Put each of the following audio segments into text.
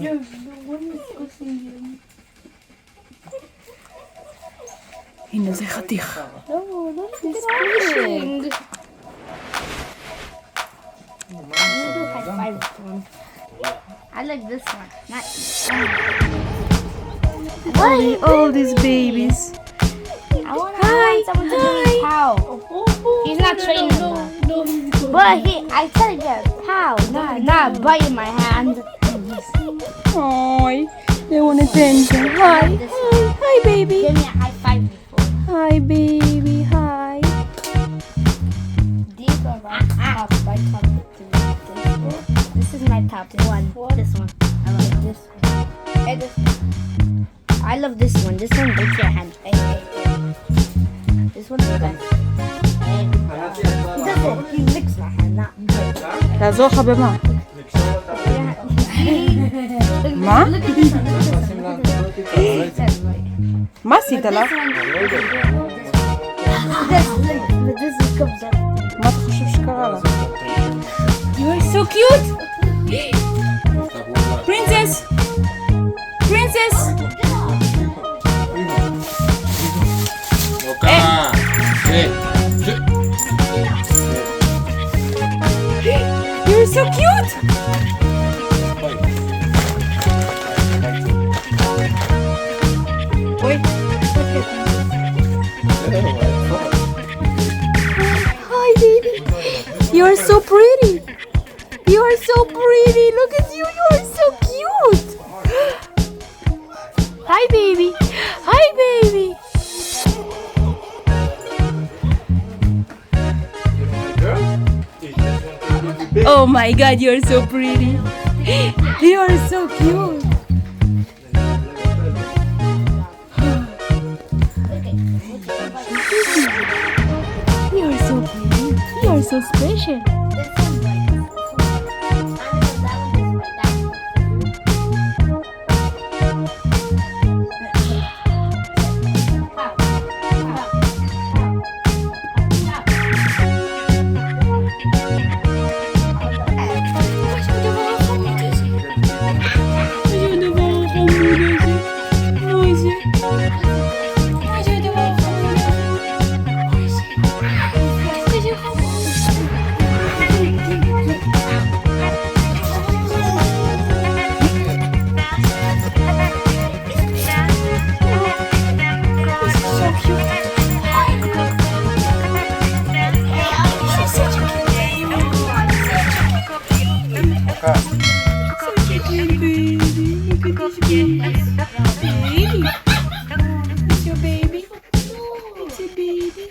Yeah, the one is disgusting. הנה זה חתיך. No, that's disgusting. I'm gonna do high five with one. I like this one. All these babies. I want someone to do his pow. He's not training though. But I tell you, pow, not biting my hand. Hi, they want attention. Hi, hi baby. Give me a high five before. Hi baby, hi. These are my top three. This is my top one. This one. I like this one. And this one. I love this one. This one breaks your hand. This one's the best. He licks my hand, not breaks. לעזור לך במה? מה? מה עשית לה? מה אתה חושב שקרה לה? You are so cute! Princess! Princess! You're so cute! Hi baby! You are so pretty! You are so pretty! Look at you! You are so cute! Hi baby! Hi baby! Oh my god, you're so pretty! You are so cute! You are so pretty! You are so special!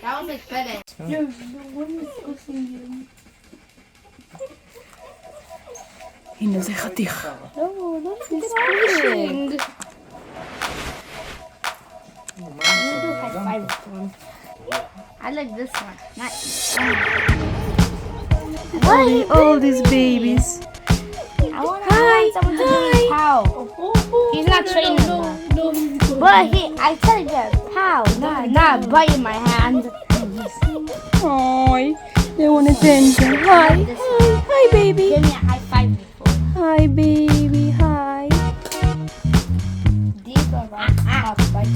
That was like FedEx. Yeah, the one is disgusting. הנה זה חתיך. No, that's disgusting. I'm gonna do high five with one. I like this one. All these babies. I want someone to do his pow. He's not training though. But I tell you, pow, not biting my hand. Hi, they want attention. Hi, hi baby. Give me a high five before. Hi baby, hi. These are my top three.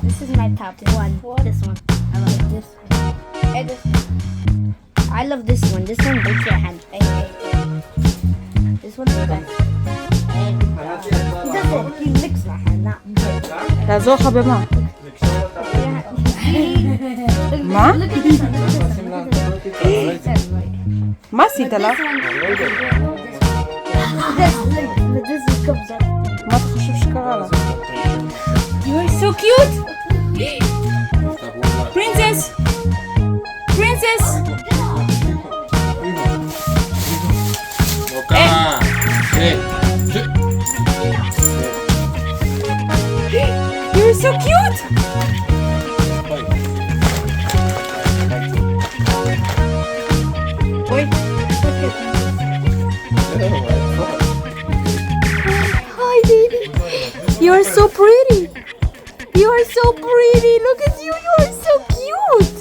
This is my top one. This one. I like this one. And this one. I love this one. This one breaks your hand. This one's the best. He licks my hand, not breaks. לעזור לך במה? מה? מה עשית לה? מה אתה חושב שקרה לה? You are so cute! Princess! Princess! You're so cute! Hi baby! You are so pretty! You are so pretty! Look at you! You are so cute!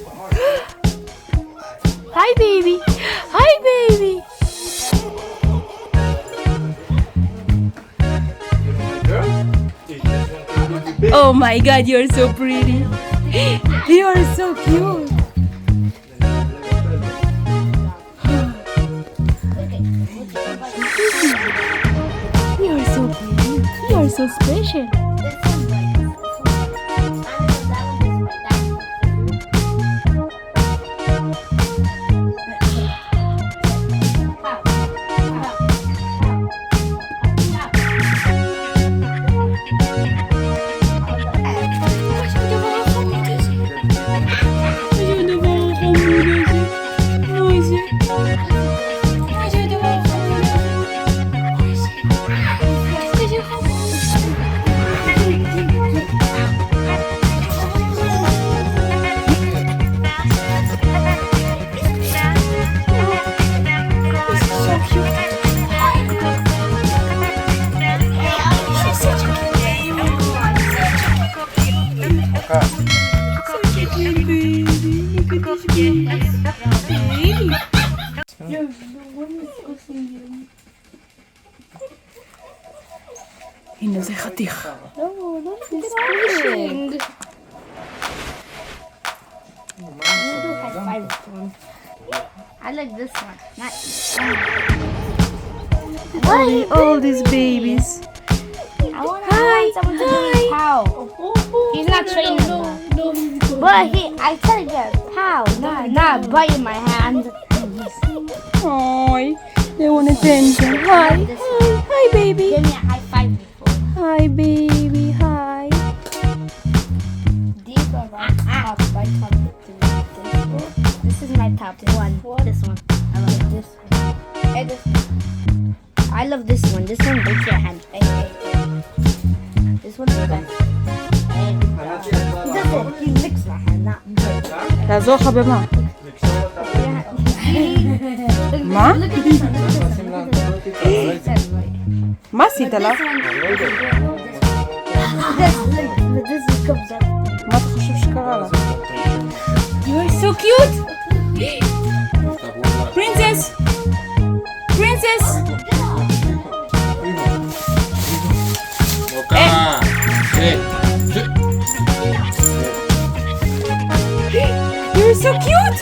Hi baby! Hi baby! Oh my God, you're so pretty. You are so cute. You are so pretty. You are so special. הנה זה חתיך. No, that's disgusting. I like this one. Not All these babies. I want someone to give me pow. He's not training though. But I tell you, pow, not biting my hand. Hi. They want attention. Hi. Hi, baby. Give me a high five before. Hi, baby. Hi. These are my top. My top two. This is my top one. This one. I like this one. And this one. I love this one. This one breaks your hand. This one's the best. And this one, he licks my hand, not breaks. תעזור לך במה? מה? Look at this one. Look at this one. מה עשית לה? This comes up. מה אתה חושב שקרה לה? You are so cute! Princess! Princess! You're so cute!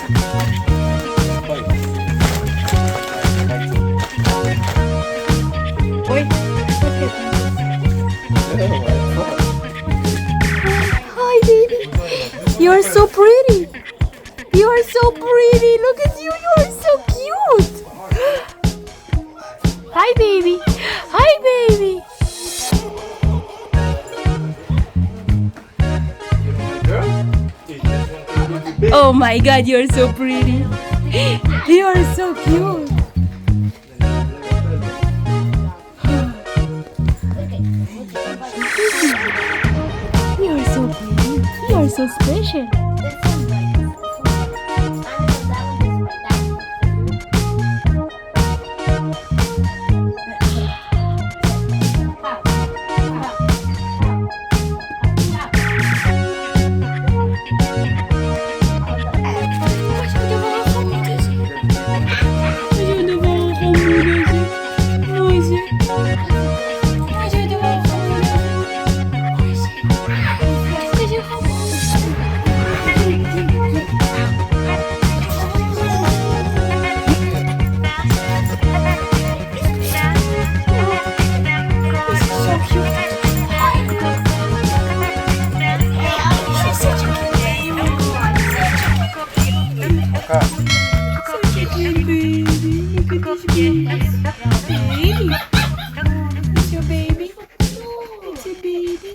Hi, baby. You are so pretty. You are so pretty. Look at you. You are so cute. Hi, baby. Hi, baby. Oh my God, you are so pretty. You are so cute. You are so pretty. You are so special.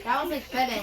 That was like better.